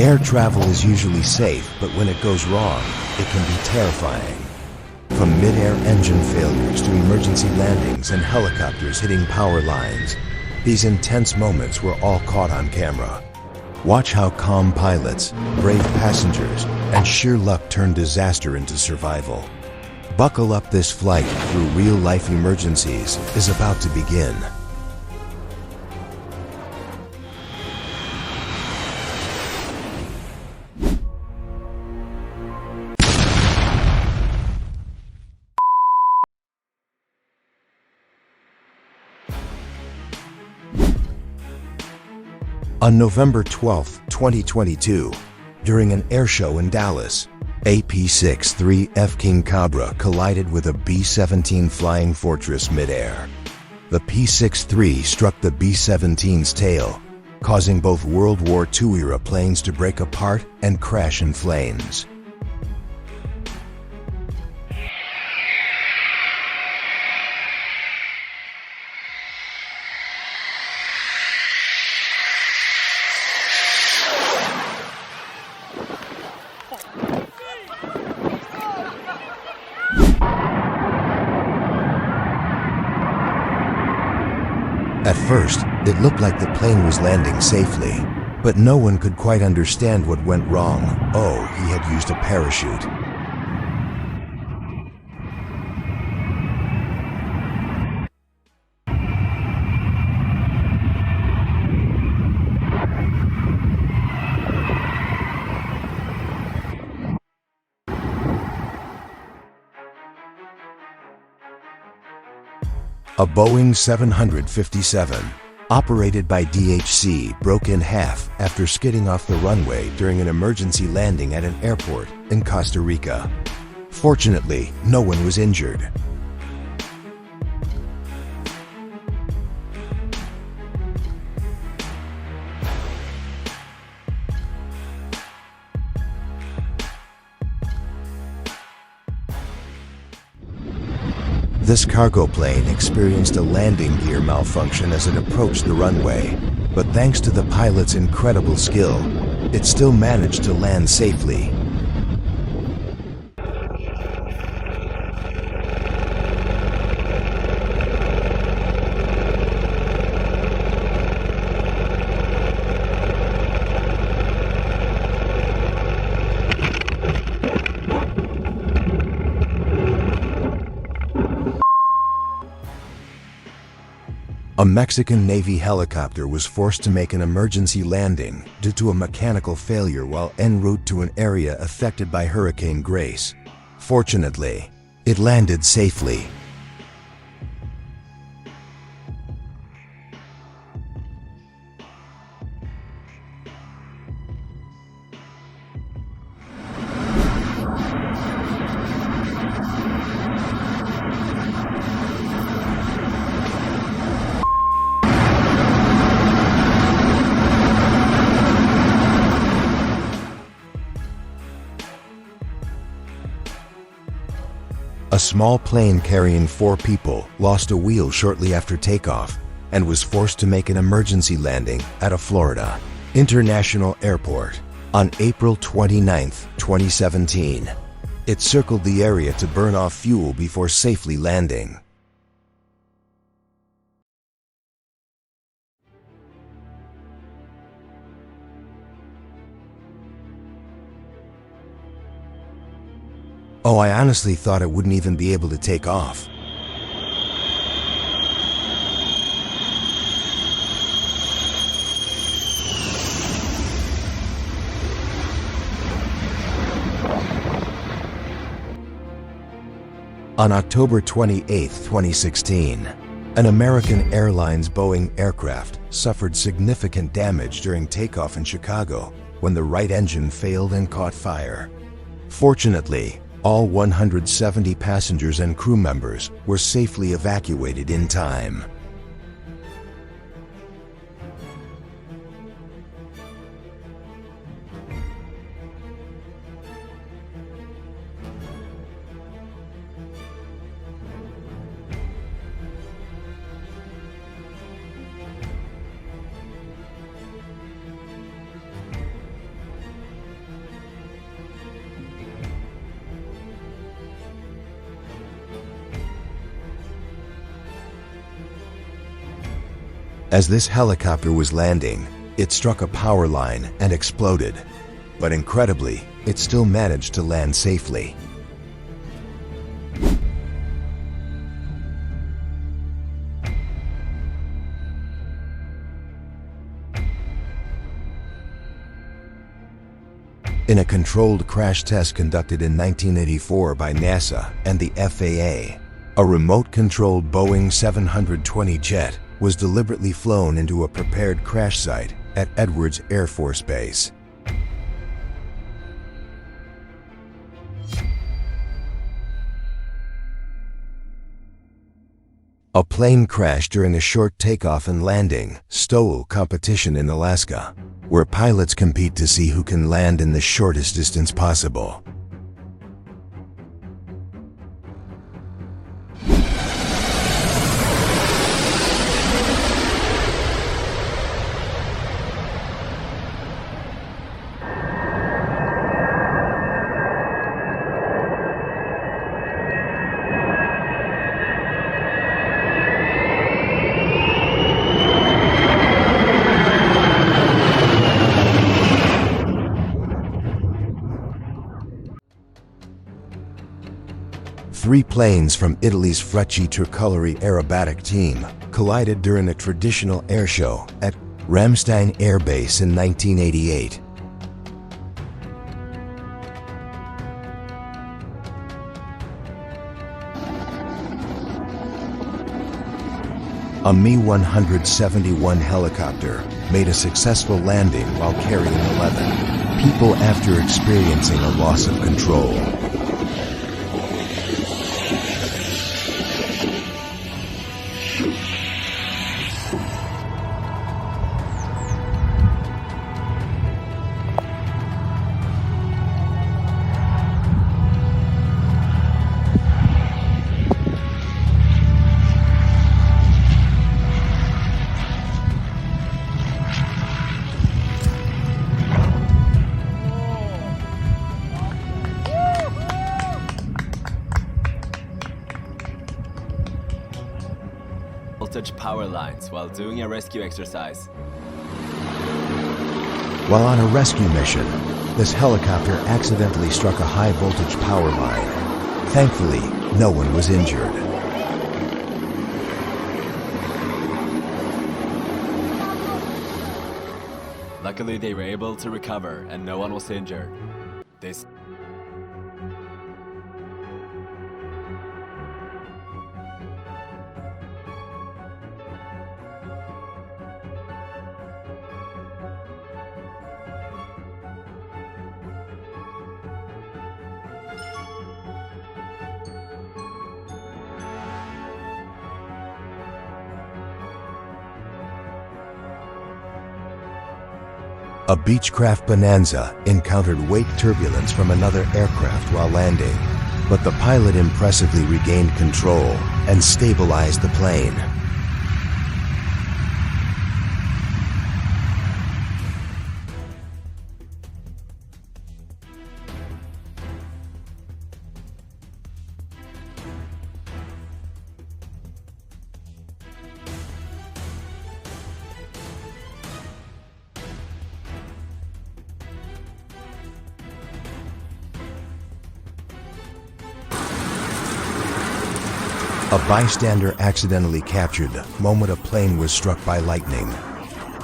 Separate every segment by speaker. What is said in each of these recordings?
Speaker 1: Air travel is usually safe, but when it goes wrong, it can be terrifying. From mid-air engine failures to emergency landings and helicopters hitting power lines, these intense moments were all caught on camera. Watch how calm pilots, brave passengers, and sheer luck turn disaster into survival. Buckle up, this flight through real-life emergencies is about to begin. On November 12, 2022, during an air show in Dallas, a P-63F King Cobra collided with a B-17 Flying Fortress midair. The P-63 struck the B-17's tail, causing both World War II-era planes to break apart and crash in flames. At first, it looked like the plane was landing safely, but no one could quite understand what went wrong. Oh, he had used a parachute. A Boeing 757, operated by DHC, broke in half after skidding off the runway during an emergency landing at an airport in Costa Rica. Fortunately, no one was injured. This cargo plane experienced a landing gear malfunction as it approached the runway, but thanks to the pilot's incredible skill, it still managed to land safely. A Mexican Navy helicopter was forced to make an emergency landing due to a mechanical failure while en route to an area affected by Hurricane Grace. Fortunately, it landed safely. A small plane carrying 4 people lost a wheel shortly after takeoff and was forced to make an emergency landing at a Florida International Airport on April 29, 2017. It circled the area to burn off fuel before safely landing. Oh, I honestly thought it wouldn't even be able to take off. On October 28, 2016, an American Airlines Boeing aircraft suffered significant damage during takeoff in Chicago when the right engine failed and caught fire. Fortunately, all 170 passengers and crew members were safely evacuated in time. As this helicopter was landing, it struck a power line and exploded. But incredibly, it still managed to land safely. In a controlled crash test conducted in 1984 by NASA and the FAA, a remote-controlled Boeing 720 jet was deliberately flown into a prepared crash site at Edwards Air Force Base. A plane crashed during a short takeoff and landing (STOL) competition in Alaska, where pilots compete to see who can land in the shortest distance possible. Three planes from Italy's Frecce Tricolori aerobatic team collided during a traditional air show at Ramstein Air Base in 1988. A Mi-171 helicopter made a successful landing while carrying 11 people after experiencing a loss of control.
Speaker 2: Voltage power lines while doing a rescue exercise.
Speaker 1: While on a rescue mission, this helicopter accidentally struck a high voltage power line. Thankfully, no one was injured.
Speaker 2: Luckily, they were able to recover and no one was injured.
Speaker 1: A Beechcraft Bonanza encountered wake turbulence from another aircraft while landing, but the pilot impressively regained control and stabilized the plane. A bystander accidentally captured the moment a plane was struck by lightning.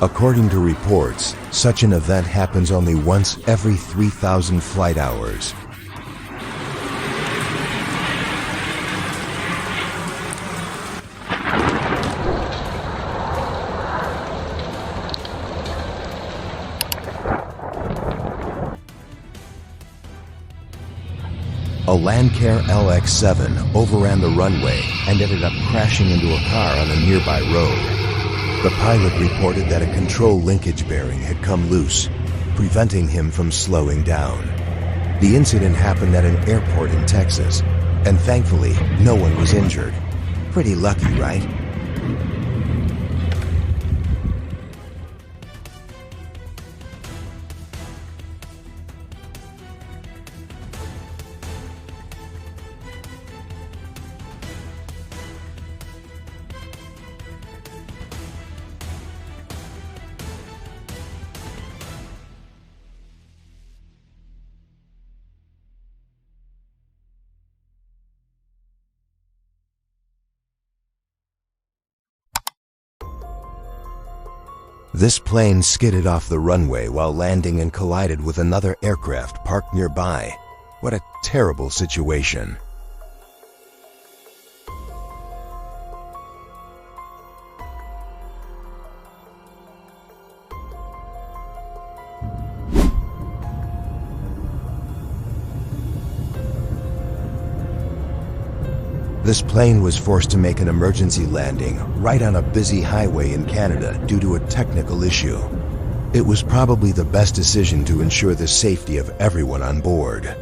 Speaker 1: According to reports, such an event happens only once every 3,000 flight hours. A Landcare LX-7 overran the runway and ended up crashing into a car on a nearby road. The pilot reported that a control linkage bearing had come loose, preventing him from slowing down. The incident happened at an airport in Texas, and thankfully, no one was injured. Pretty lucky, right? This plane skidded off the runway while landing and collided with another aircraft parked nearby. What a terrible situation. This plane was forced to make an emergency landing right on a busy highway in Canada due to a technical issue. It was probably the best decision to ensure the safety of everyone on board.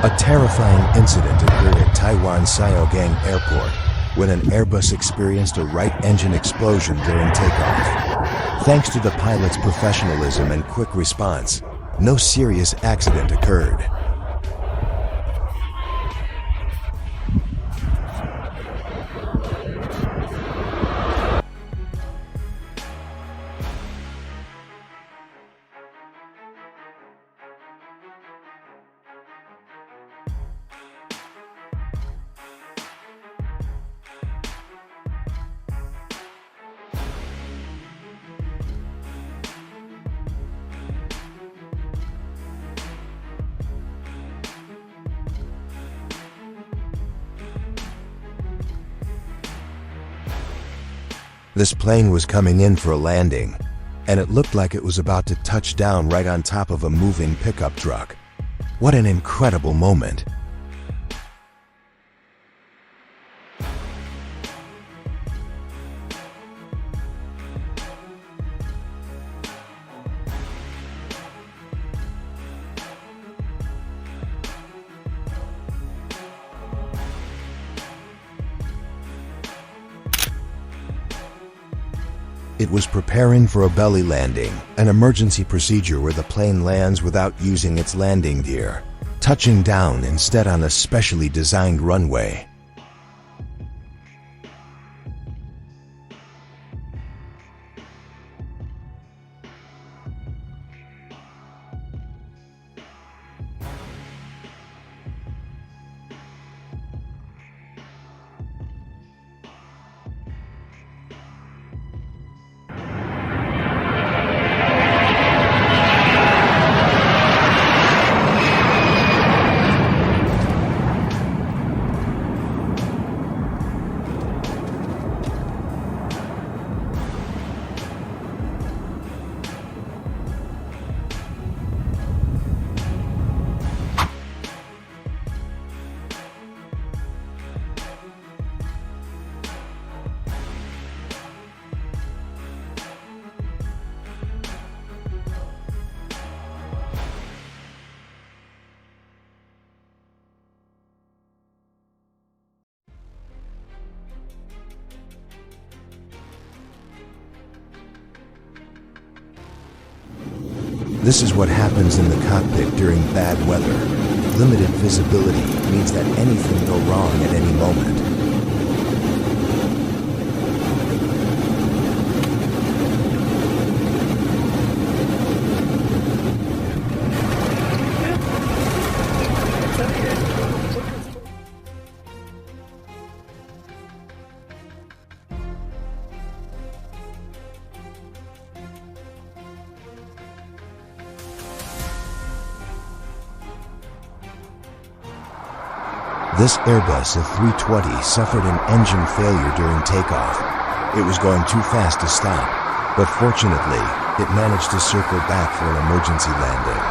Speaker 1: A terrifying incident occurred at Taiwan Siaogang Airport when an Airbus experienced a right engine explosion during takeoff. Thanks to the pilot's professionalism and quick response, no serious accident occurred. This plane was coming in for a landing, and it looked like it was about to touch down right on top of a moving pickup truck. What an incredible moment. It was preparing for a belly landing, an emergency procedure where the plane lands without using its landing gear, touching down instead on a specially designed runway. This is what happens in the cockpit during bad weather. Limited visibility means that anything can go wrong at any moment. This Airbus A320 suffered an engine failure during takeoff. It was going too fast to stop, but fortunately, it managed to circle back for an emergency landing.